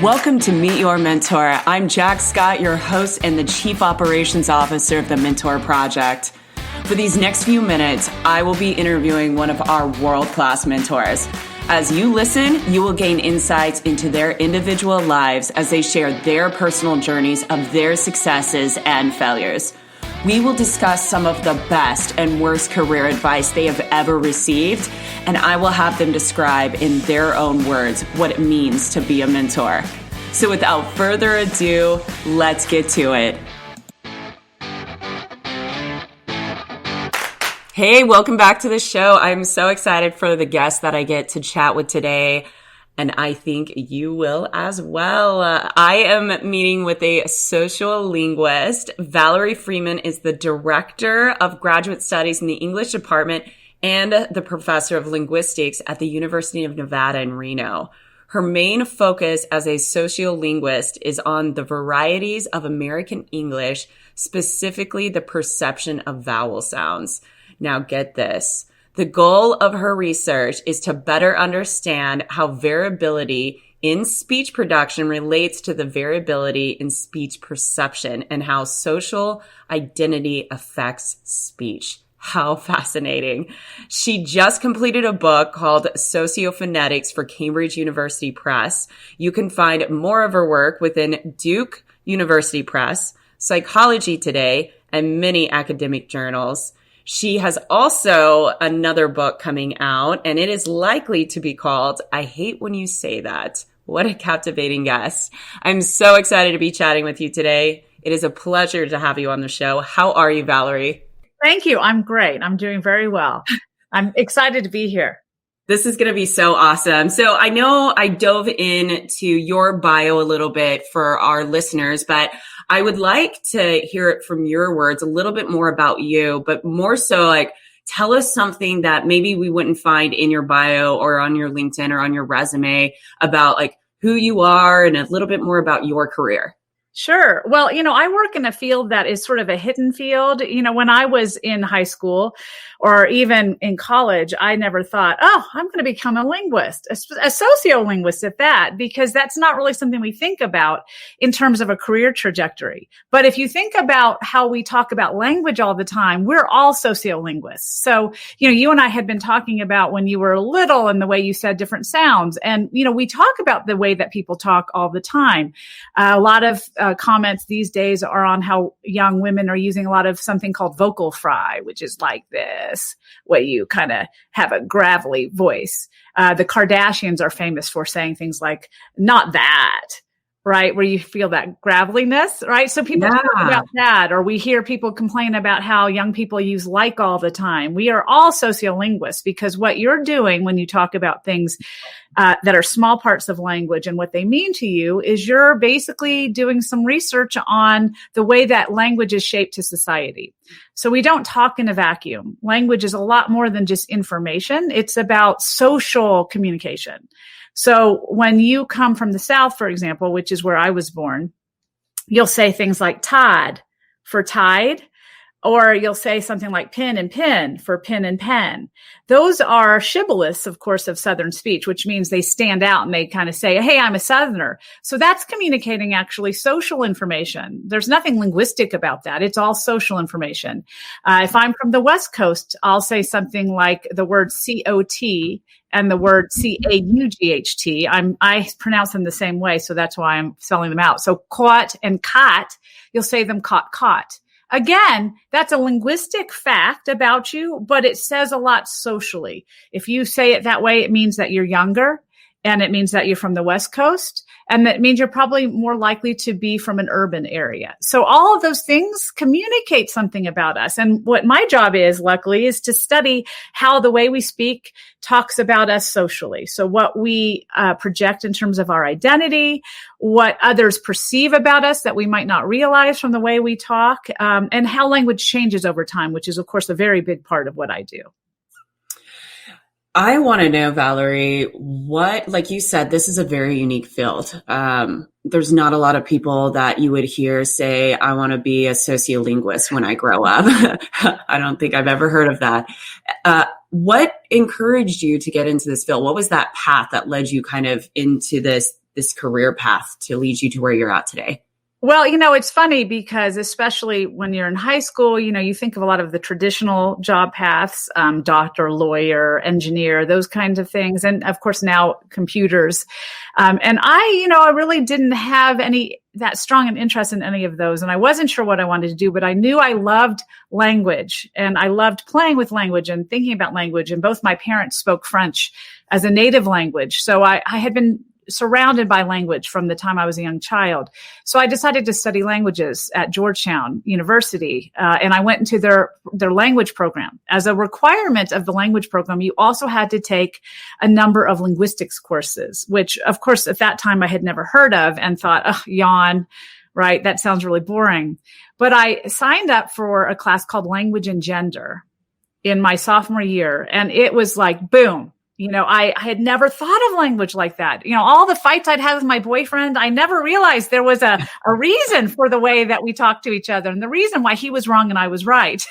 Welcome to Meet Your Mentor. I'm Jack Scott, your host and the Chief Operations Officer of the Mentor Project. For these next few minutes, I will be interviewing one of our world-class mentors. As you listen, you will gain insights into their individual lives as they share their personal journeys of their successes and failures. We will discuss some of the best and worst career advice they have ever received, and I will have them describe in their own words what it means to be a mentor. So without further ado, let's get to it. Hey, welcome back to the show. I'm so excited for the guest that I get to chat with today, and I think you will as well. I am meeting with a sociolinguist. Valerie Fridland is the Director of Graduate Studies in the English Department and the Professor of Linguistics at the University of Nevada in Reno. Her main focus as a sociolinguist is on the varieties of American English, specifically the perception of vowel sounds. Now get this. The goal of her research is to better understand how variability in speech production relates to the variability in speech perception and how social identity affects speech. How fascinating. She just completed a book called Sociophonetics for Cambridge University Press. You can find more of her work within Duke University Press, Psychology Today, and many academic journals. She has also another book coming out, and it is likely to be called I Hate When You Say That. What a captivating guest. I'm so excited to be chatting with you today. It is a pleasure to have you on the show. How are you, Valerie? Thank you. I'm great. I'm doing very well. I'm excited to be here. This is going to be so awesome. So I know I dove into your bio a little bit for our listeners, but I would like to hear it from your words, a little bit more about you, but more so like tell us something that maybe we wouldn't find in your bio or on your LinkedIn or on your resume about like who you are and a little bit more about your career. Sure. Well, I work in a field that is sort of a hidden field. When I was in high school or even in college, I never thought, I'm going to become a linguist, a sociolinguist at that, because that's not really something we think about in terms of a career trajectory. But if you think about how we talk about language all the time, we're all sociolinguists. So, you and I had been talking about when you were little and the way you said different sounds. And, we talk about the way that people talk all the time. A lot of comments these days are on how young women are using a lot of something called vocal fry, which is like this, where you kind of have a gravelly voice. The Kardashians are famous for saying things like, not that, right? Where you feel that graveliness, right? So people talk about that, or we hear people complain about how young people use like all the time. We are all sociolinguists because what you're doing when you talk about things that are small parts of language and what they mean to you is you're basically doing some research on the way that language is shaped to society. So we don't talk in a vacuum. Language is a lot more than just information. It's about social communication. So when you come from the South, for example, which is where I was born, you'll say things like tide for tide, or you'll say something like pin and pin for pin and pen. Those are shibboleths, of course, of Southern speech, which means they stand out and they kind of say, hey, I'm a Southerner. So that's communicating actually social information. There's nothing linguistic about that. It's all social information. If I'm from the West Coast, I'll say something like the word COT and the word CAUGHT. I pronounce them the same way, so that's why I'm spelling them out. So caught and cot, you'll say them caught. Again, that's a linguistic fact about you, but it says a lot socially. If you say it that way, it means that you're younger, and it means that you're from the West Coast, and that means you're probably more likely to be from an urban area. So all of those things communicate something about us. And what my job is, luckily, is to study how the way we speak talks about us socially. So what we project in terms of our identity, what others perceive about us that we might not realize from the way we talk, and how language changes over time, which is, of course, a very big part of what I do. I want to know, Valerie, like you said, this is a very unique field. There's not a lot of people that you would hear say, I want to be a sociolinguist when I grow up. I don't think I've ever heard of that. What encouraged you to get into this field? What was that path that led you kind of into this this career path to lead you to where you're at today? Well, it's funny because especially when you're in high school, you think of a lot of the traditional job paths, doctor, lawyer, engineer, those kinds of things. And of course, now computers. And I really didn't have that strong an interest in any of those. And I wasn't sure what I wanted to do, but I knew I loved language and I loved playing with language and thinking about language. And both my parents spoke French as a native language. So I had been surrounded by language from the time I was a young child. So I decided to study languages at Georgetown University, and I went into their language program. As a requirement of the language program, you also had to take a number of linguistics courses, which, of course, at that time I had never heard of and thought, oh, yawn, right? That sounds really boring. But I signed up for a class called Language and Gender in my sophomore year, and it was like, boom. I had never thought of language like that. All the fights I'd had with my boyfriend, I never realized there was a reason for the way that we talked to each other and the reason why he was wrong and I was right.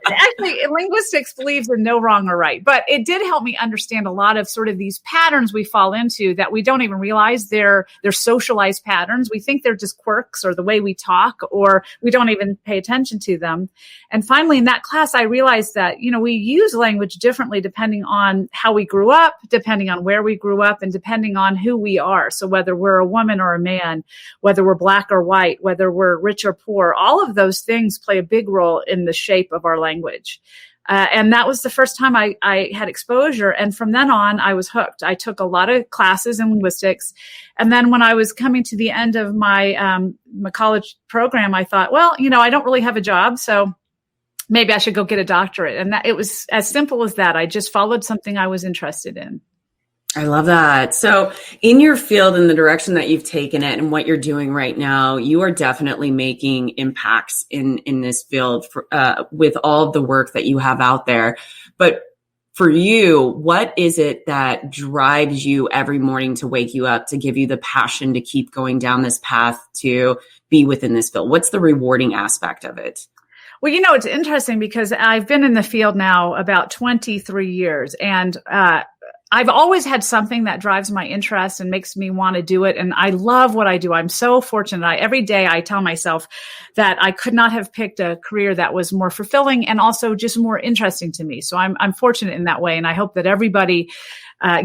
Actually, linguistics believes in no wrong or right, but it did help me understand a lot of sort of these patterns we fall into that we don't even realize they're socialized patterns. We think they're just quirks or the way we talk, or we don't even pay attention to them. And finally, in that class, I realized that, we use language differently depending on how we grew up, depending on where we grew up, and depending on who we are. So whether we're a woman or a man, whether we're black or white, whether we're rich or poor, all of those things play a big role in the shape of our language. And that was the first time I had exposure. And from then on, I was hooked. I took a lot of classes in linguistics. And then when I was coming to the end of my college program, I thought, well, I don't really have a job, so maybe I should go get a doctorate. And it was as simple as that. I just followed something I was interested in. I love that. So in your field and the direction that you've taken it and what you're doing right now, you are definitely making impacts in this field with all of the work that you have out there. But for you, what is it that drives you every morning to wake you up, to give you the passion to keep going down this path, to be within this field? What's the rewarding aspect of it? Well, it's interesting because I've been in the field now about 23 years, and I've always had something that drives my interest and makes me want to do it. And I love what I do. I'm so fortunate. Every day I tell myself that I could not have picked a career that was more fulfilling and also just more interesting to me. So I'm fortunate in that way. And I hope that everybody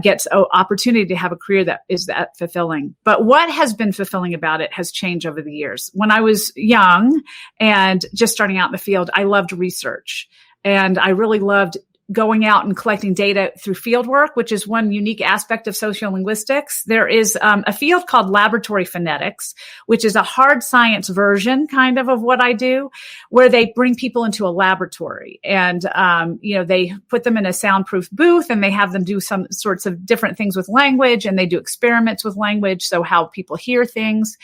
gets an opportunity to have a career that is that fulfilling. But what has been fulfilling about it has changed over the years. When I was young and just starting out in the field, I loved research, and I really loved going out and collecting data through field work, which is one unique aspect of sociolinguistics. There is a field called laboratory phonetics, which is a hard science version kind of what I do, where they bring people into a laboratory and, they put them in a soundproof booth and they have them do some sorts of different things with language, and they do experiments with language. So how people hear things.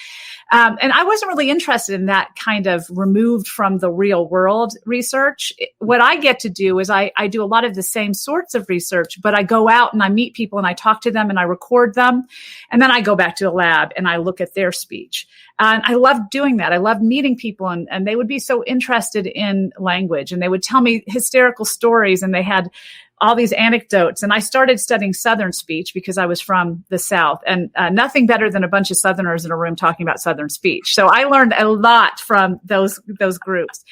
And I wasn't really interested in that kind of removed from the real world research. What I get to do is I do a lot of the same sorts of research, but I go out and I meet people and I talk to them and I record them. And then I go back to a lab and I look at their speech. And I loved doing that. I loved meeting people, and they would be so interested in language, and they would tell me hysterical stories, and they had all these anecdotes. And I started studying Southern speech because I was from the South, and nothing better than a bunch of Southerners in a room talking about Southern speech. So I learned a lot from those groups.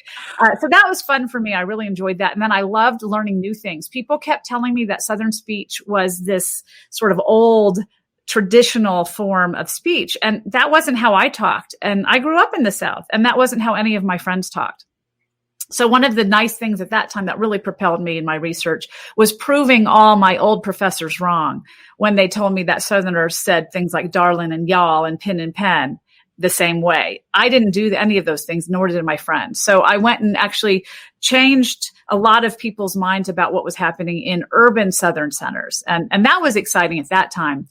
So that was fun for me. I really enjoyed that. And then I loved learning new things. People kept telling me that Southern speech was this sort of old traditional form of speech. And that wasn't how I talked. And I grew up in the South, and that wasn't how any of my friends talked. So one of the nice things at that time that really propelled me in my research was proving all my old professors wrong when they told me that Southerners said things like darling and y'all and pin and pen the same way. I didn't do any of those things, nor did my friends. So I went and actually changed a lot of people's minds about what was happening in urban Southern centers. And that was exciting at that time.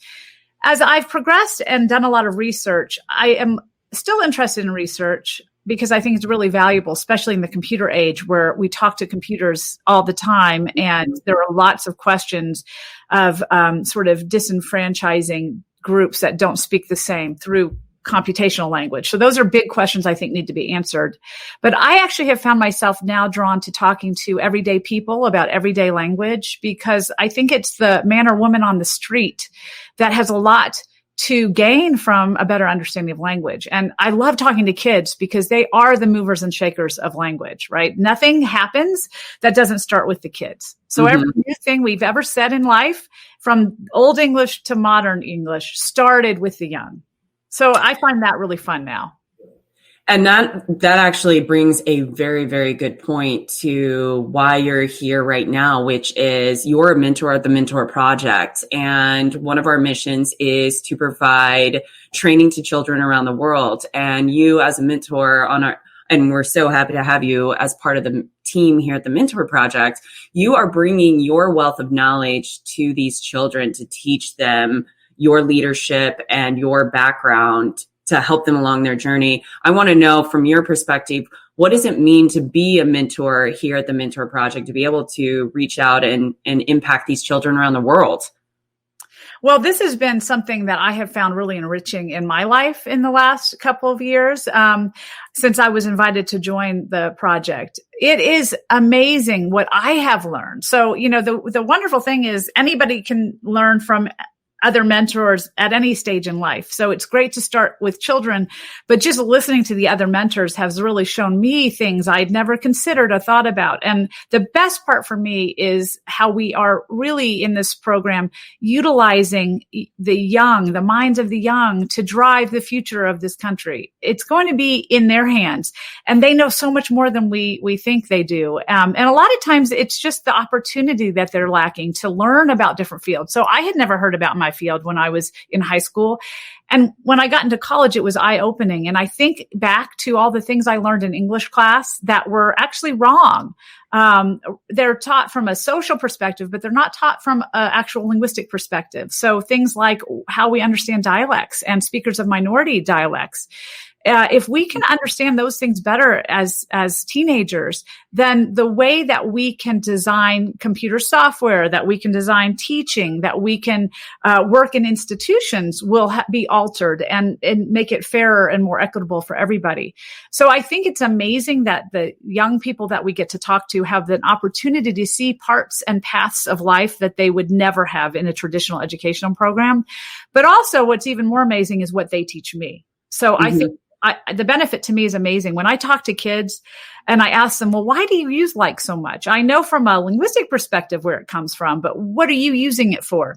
As I've progressed and done a lot of research, I am still interested in research because I think it's really valuable, especially in the computer age where we talk to computers all the time. And there are lots of questions of sort of disenfranchising groups that don't speak the same through computational language. So those are big questions I think need to be answered. But I actually have found myself now drawn to talking to everyday people about everyday language, because I think it's the man or woman on the street that has a lot to gain from a better understanding of language. And I love talking to kids because they are the movers and shakers of language, right? Nothing happens that doesn't start with the kids. So every new thing we've ever said in life, from Old English to modern English, started with the young. So I find that really fun now. And that actually brings a very, very good point to why you're here right now, which is you're a mentor at the Mentor Project. And one of our missions is to provide training to children around the world. And you as a mentor and we're so happy to have you as part of the team here at the Mentor Project, you are bringing your wealth of knowledge to these children to teach them your leadership and your background to help them along their journey. I want to know from your perspective, what does it mean to be a mentor here at the Mentor Project, to be able to reach out and impact these children around the world? Well, this has been something that I have found really enriching in my life in the last couple of years, since I was invited to join the project. It is amazing what I have learned. So, the wonderful thing is anybody can learn from other mentors at any stage in life. So it's great to start with children, but just listening to the other mentors has really shown me things I'd never considered or thought about. And the best part for me is how we are really in this program utilizing the young, the minds of the young, to drive the future of this country. It's going to be in their hands, and they know so much more than we think they do. And a lot of times it's just the opportunity that they're lacking to learn about different fields. So I had never heard about my field when I was in high school. And when I got into college, it was eye-opening. And I think back to all the things I learned in English class that were actually wrong. They're taught from a social perspective, but they're not taught from an actual linguistic perspective. So things like how we understand dialects and speakers of minority dialects. If we can understand those things better as teenagers, then the way that we can design computer software, that we can design teaching, that we can work in institutions will be altered and make it fairer and more equitable for everybody. So I think it's amazing that the young people that we get to talk to have the opportunity to see parts and paths of life that they would never have in a traditional educational program. But also what's even more amazing is what they teach me. So I think the benefit to me is amazing. When I talk to kids and I ask them, well, why do you use like so much? I know from a linguistic perspective where it comes from, but what are you using it for?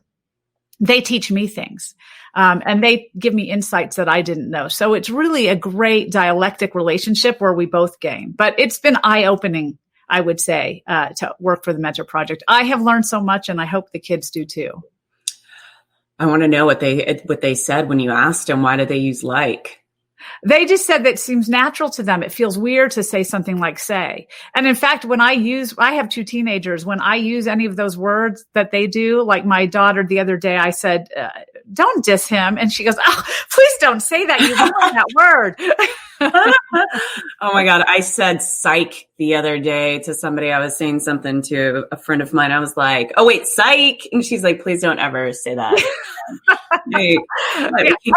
They teach me things, and they give me insights that I didn't know. So it's really a great dialectic relationship where we both gain. But it's been eye-opening, I would say, to work for the Mentor Project. I have learned so much, and I hope the kids do too. I want to know what they said when you asked them, why did they use like? They just said that it seems natural to them. It feels weird to say something like say. And in fact, I have two teenagers. When I use any of those words that they do, like my daughter the other day, I said, don't diss him. And she goes, oh, please don't say that. You ruined that word. Oh my God. I said psych the other day to somebody. I was saying something to a friend of mine. I was like, oh wait, psych. And she's like, please don't ever say that. Hey, I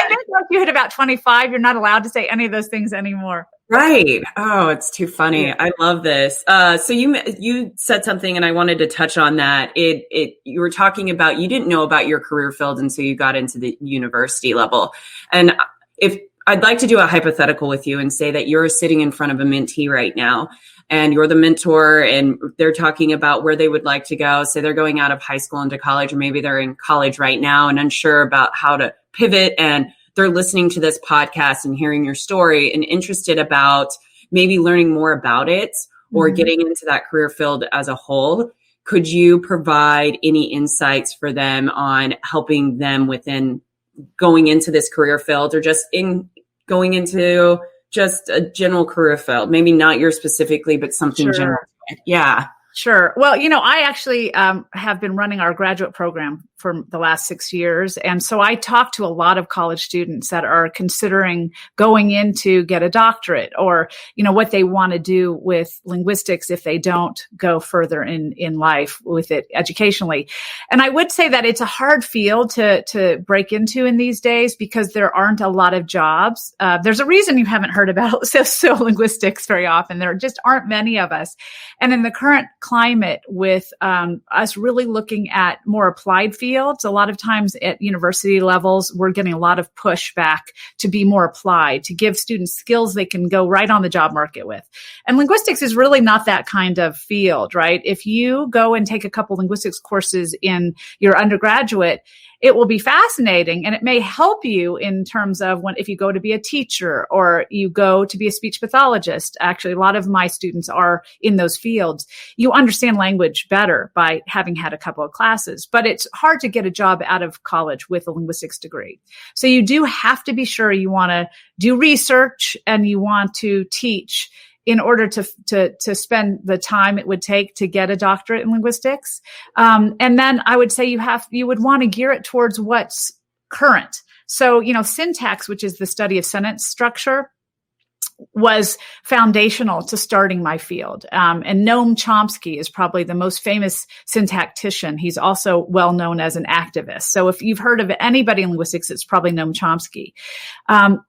think once you hit about 25, you're not allowed to say any of those things anymore. Right. Oh, it's too funny. Yeah. I love this. So you said something and I wanted to touch on that. You were talking about, you didn't know about your career field until you got into the university level. And if I'd like to do a hypothetical with you and say that you're sitting in front of a mentee right now and you're the mentor and they're talking about where they would like to go. Say they're going out of high school into college, or maybe they're in college right now and unsure about how to pivot, and they're listening to this podcast and hearing your story and interested about maybe learning more about it or getting into that career field as a whole. Could you provide any insights for them on helping them within going into this career field, or just in going into just a general career field? Maybe not yours specifically, but something general. Yeah. Sure. Well, I actually have been running our graduate program for the last 6 years. And so I talk to a lot of college students that are considering going in to get a doctorate, or, what they want to do with linguistics if they don't go further in life with it educationally. And I would say that it's a hard field to break into in these days because there aren't a lot of jobs. There's a reason you haven't heard about sociolinguistics very often. There just aren't many of us. And in the current climate with us really looking at more applied fields, a lot of times at university levels, we're getting a lot of pushback to be more applied, to give students skills they can go right on the job market with. And linguistics is really not that kind of field, right? If you go and take a couple linguistics courses in your undergraduate, it will be fascinating, and it may help you in terms of if you go to be a teacher or you go to be a speech pathologist. Actually, a lot of my students are in those fields. You understand language better by having had a couple of classes, but it's hard to get a job out of college with a linguistics degree. So you do have to be sure you want to do research and you want to teach in order to spend the time it would take to get a doctorate in linguistics. And then I would say you would want to gear it towards what's current. So, syntax, which is the study of sentence structure, was foundational to starting my field. And Noam Chomsky is probably the most famous syntactician. He's also well known as an activist. So if you've heard of anybody in linguistics, it's probably Noam Chomsky.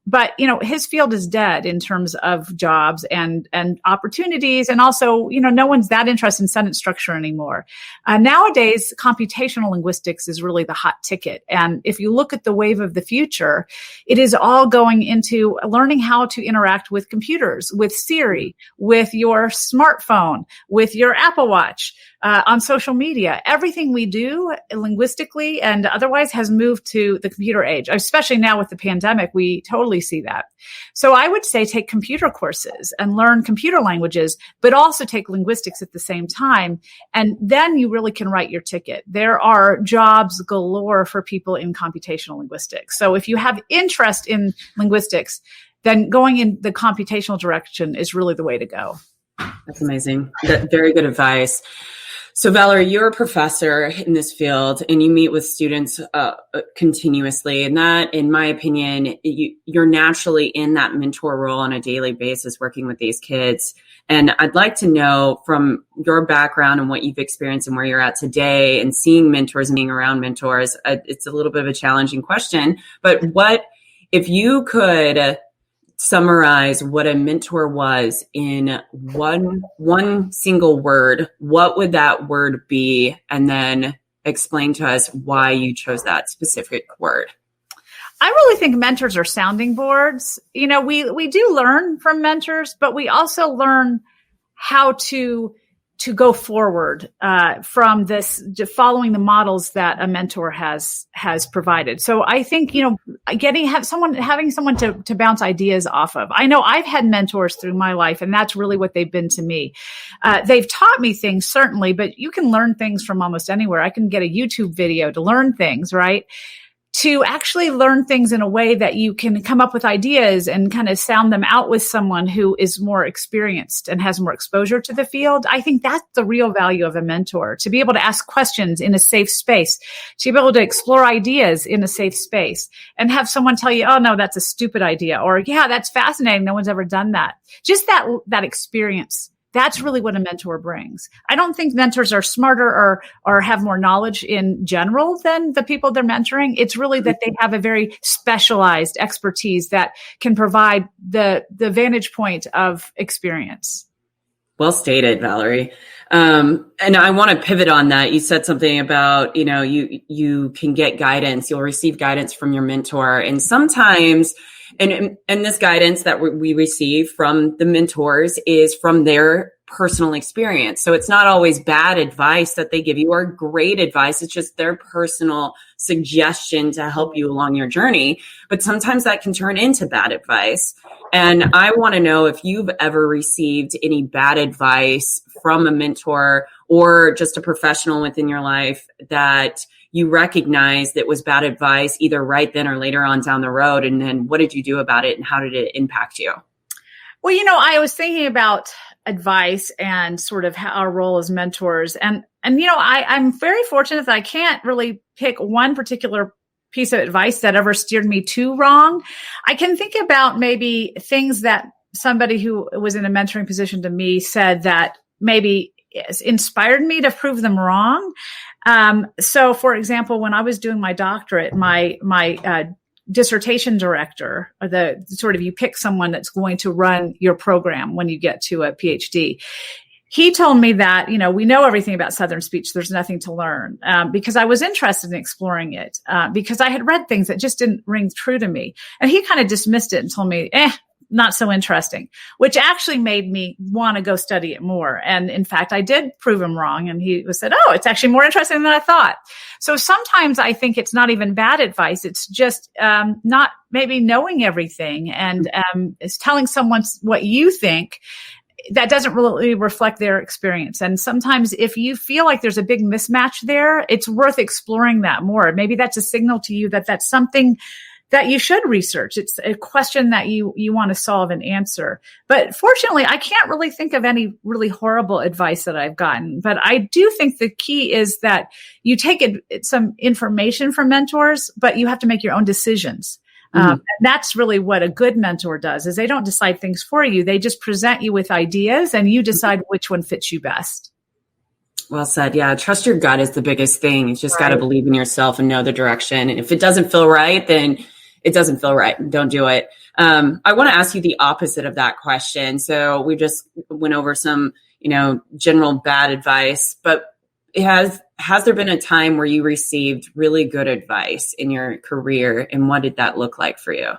But his field is dead in terms of jobs and opportunities. And also, no one's that interested in sentence structure anymore. Nowadays, computational linguistics is really the hot ticket. And if you look at the wave of the future, it is all going into learning how to interact with computers, with Siri, with your smartphone, with your Apple Watch, on social media. Everything we do linguistically and otherwise has moved to the computer age, especially now with the pandemic. We totally see that. So I would say take computer courses and learn computer languages, but also take linguistics at the same time. And then you really can write your ticket. There are jobs galore for people in computational linguistics. So if you have interest in linguistics, then going in the computational direction is really the way to go. That's amazing. Very good advice. So Valerie, you're a professor in this field and you meet with students continuously. And that, in my opinion, you're naturally in that mentor role on a daily basis working with these kids. And I'd like to know from your background and what you've experienced and where you're at today and seeing mentors and being around mentors, it's a little bit of a challenging question, but what if you could summarize what a mentor was in one single word, what would that word be? And then explain to us why you chose that specific word. I really think mentors are sounding boards. We do learn from mentors, but we also learn how to go forward from this, following the models that a mentor has provided. So I think, having someone to bounce ideas off of. I know I've had mentors through my life, and that's really what they've been to me. They've taught me things, certainly, but you can learn things from almost anywhere. I can get a YouTube video to learn things, right? To actually learn things in a way that you can come up with ideas and kind of sound them out with someone who is more experienced and has more exposure to the field. I think that's the real value of a mentor, to be able to ask questions in a safe space, to be able to explore ideas in a safe space and have someone tell you, oh, no, that's a stupid idea. Or, yeah, that's fascinating. No one's ever done that. Just that experience. That's really what a mentor brings. I don't think mentors are smarter or have more knowledge in general than the people they're mentoring. It's really that they have a very specialized expertise that can provide the vantage point of experience. Well stated, Valerie. And I want to pivot on that. You said something about, you can get guidance. You'll receive guidance from your mentor. And sometimes, and this guidance that we receive from the mentors is from their personal experience. So it's not always bad advice that they give you or great advice. It's just their personal suggestion to help you along your journey. But sometimes that can turn into bad advice. And I want to know if you've ever received any bad advice from a mentor or just a professional within your life that you recognize that was bad advice either right then or later on down the road. And then what did you do about it and how did it impact you? Well, I was thinking about advice and sort of our role as mentors. And I'm very fortunate that I can't really pick one particular piece of advice that ever steered me too wrong. I can think about maybe things that somebody who was in a mentoring position to me said that maybe inspired me to prove them wrong. So for example, when I was doing my doctorate, my dissertation director, or the sort of, you pick someone that's going to run your program when you get to a PhD. He told me that, we know everything about Southern speech. There's nothing to learn, because I was interested in exploring it, because I had read things that just didn't ring true to me. And he kind of dismissed it and told me, not so interesting, which actually made me want to go study it more. And in fact, I did prove him wrong. And he said, oh, it's actually more interesting than I thought. So sometimes I think it's not even bad advice. It's just not maybe knowing everything, and it's telling someone what you think that doesn't really reflect their experience. And sometimes if you feel like there's a big mismatch there, it's worth exploring that more. Maybe that's a signal to you that that's something that you should research. It's a question that you want to solve and answer. But fortunately, I can't really think of any really horrible advice that I've gotten. But I do think the key is that you take some information from mentors, but you have to make your own decisions. And that's really what a good mentor does, is they don't decide things for you. They just present you with ideas and you decide which one fits you best. Well said. Yeah. Trust your gut is the biggest thing. You just got to believe in yourself and know the direction. And if it doesn't feel right, then it doesn't feel right. Don't do it. I want to ask you the opposite of that question. So we just went over some, general bad advice, but has there been a time where you received really good advice in your career, and what did that look like for you?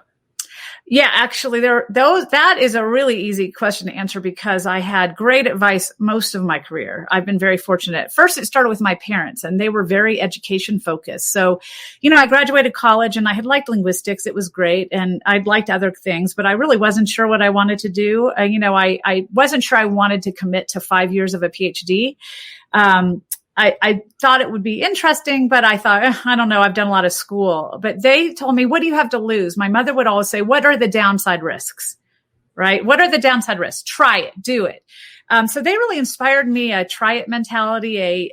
Yeah, actually, that is a really easy question to answer, because I had great advice most of my career. I've been very fortunate. First, it started with my parents, and they were very education focused. So, I graduated college and I had liked linguistics. It was great. And I'd liked other things, but I really wasn't sure what I wanted to do. I wasn't sure I wanted to commit to 5 years of a PhD. I thought it would be interesting, but I thought, I don't know, I've done a lot of school. But they told me, what do you have to lose? My mother would always say, what are the downside risks? Right? What are the downside risks? Try it, do it. So they really inspired me, a try it mentality,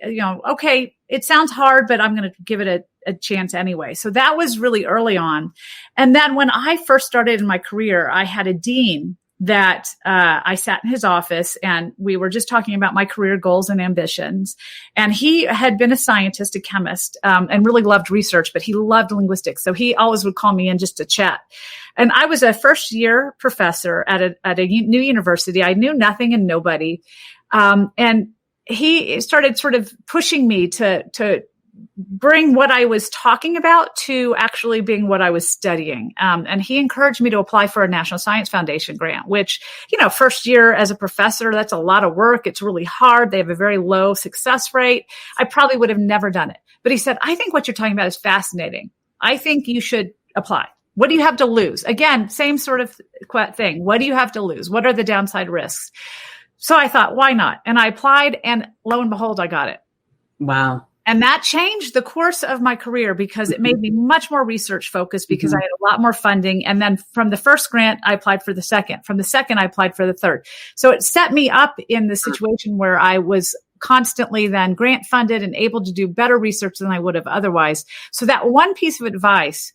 okay, it sounds hard, but I'm going to give it a chance anyway. So that was really early on. And then when I first started in my career, I had a dean that I sat in his office, and we were just talking about my career goals and ambitions. And he had been a scientist, a chemist, and really loved research, but he loved linguistics. So he always would call me in just to chat. And I was a first year professor at a new university. I knew nothing and nobody. And he started sort of pushing me to bring what I was talking about to actually being what I was studying. And he encouraged me to apply for a National Science Foundation grant, which, first year as a professor, that's a lot of work. It's really hard. They have a very low success rate. I probably would have never done it. But he said, I think what you're talking about is fascinating. I think you should apply. What do you have to lose? Again, same sort of thing. What do you have to lose? What are the downside risks? So I thought, why not? And I applied, and lo and behold, I got it. Wow. And that changed the course of my career, because it made me much more research focused, because I had a lot more funding. And then from the first grant, I applied for the second. From the second, I applied for the third. So it set me up in the situation where I was constantly then grant funded and able to do better research than I would have otherwise. So that one piece of advice,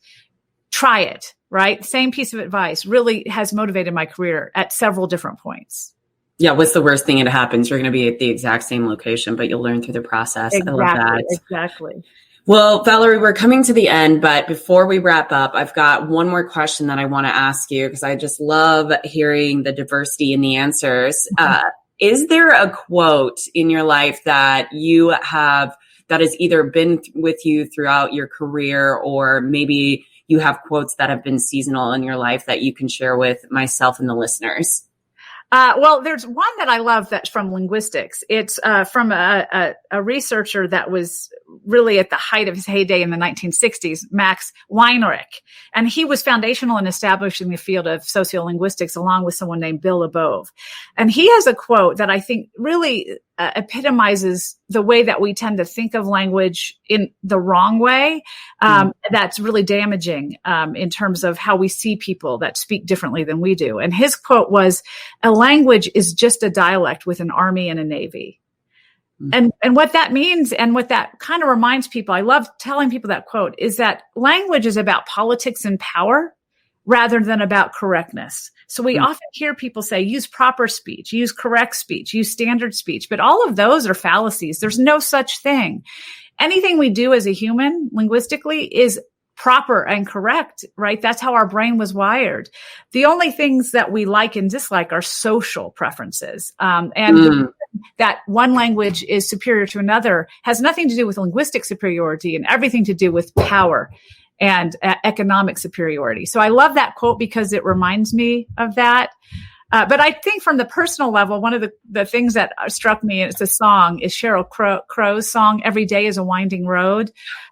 try it, right? Same piece of advice really has motivated my career at several different points. Yeah. What's the worst thing that happens? You're going to be at the exact same location, but you'll learn through the process. Exactly, I love that. Exactly. Well, Valerie, we're coming to the end, but before we wrap up, I've got one more question that I want to ask you, because I just love hearing the diversity in the answers. Is there a quote in your life that you have that has either been with you throughout your career, or maybe you have quotes that have been seasonal in your life that you can share with myself and the listeners? Well, there's one that I love that's from linguistics. It's from a researcher that was really at the height of his heyday in the 1960s, Max Weinreich. And he was foundational in establishing the field of sociolinguistics, along with someone named Bill Labov. And he has a quote that I think really epitomizes the way that we tend to think of language in the wrong way. That's really damaging in terms of how we see people that speak differently than we do. And his quote was, "A language is just a dialect with an army and a navy." And what that means, and what that kind of reminds people, I love telling people that quote, is that language is about politics and power rather than about correctness. So we often hear people say, use proper speech, use correct speech, use standard speech, but all of those are fallacies. There's no such thing. Anything we do as a human linguistically is proper and correct, right? That's how our brain was wired. The only things that we like and dislike are social preferences. That one language is superior to another has nothing to do with linguistic superiority and everything to do with power and economic superiority. So I love that quote because it reminds me of that. But I think from the personal level, one of the things that struck me, and it's a song, is Sheryl Crow's song, Every Day is a Winding Road.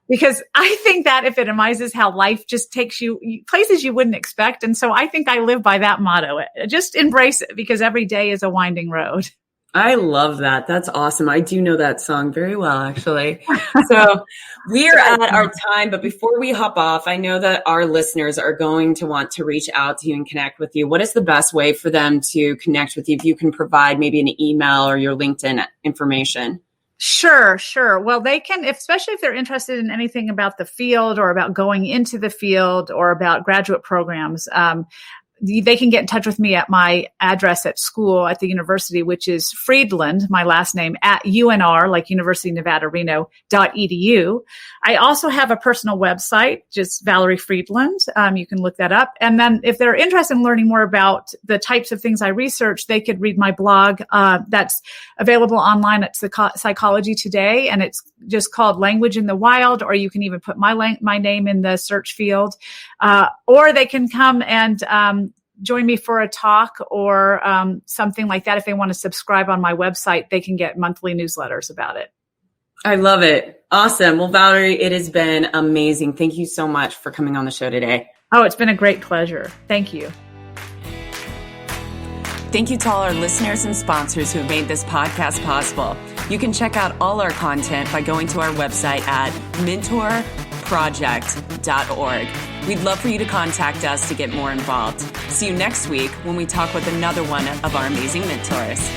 Because I think that epitomizes how life just takes you places you wouldn't expect. And so I think I live by that motto. Just embrace it, because every day is a winding road. I love that. That's awesome. I do know that song very well, actually. So we're at our time, but before we hop off, I know that our listeners are going to want to reach out to you and connect with you. What is the best way for them to connect with you? If you can provide maybe an email or your LinkedIn information. Sure. Well, they can, especially if they're interested in anything about the field or about going into the field or about graduate programs. They can get in touch with me at my address at school at the university, which is Fridland, my last name, at UNR, like University of Nevada, Reno.edu. I also have a personal website, just Valerie Fridland. You can look that up. And then if they're interested in learning more about the types of things I research, they could read my blog that's available online at Psychology Today. And it's just called Language in the Wild, or you can even put my name in the search field. Or they can come and join me for a talk or something like that. If they want to subscribe on my website, they can get monthly newsletters about it. I love it. Awesome. Well, Valerie, it has been amazing. Thank you so much for coming on the show today. Oh, it's been a great pleasure. Thank you. Thank you to all our listeners and sponsors who have made this podcast possible. You can check out all our content by going to our website at mentorproject.org. We'd love for you to contact us to get more involved. See you next week when we talk with another one of our amazing mentors.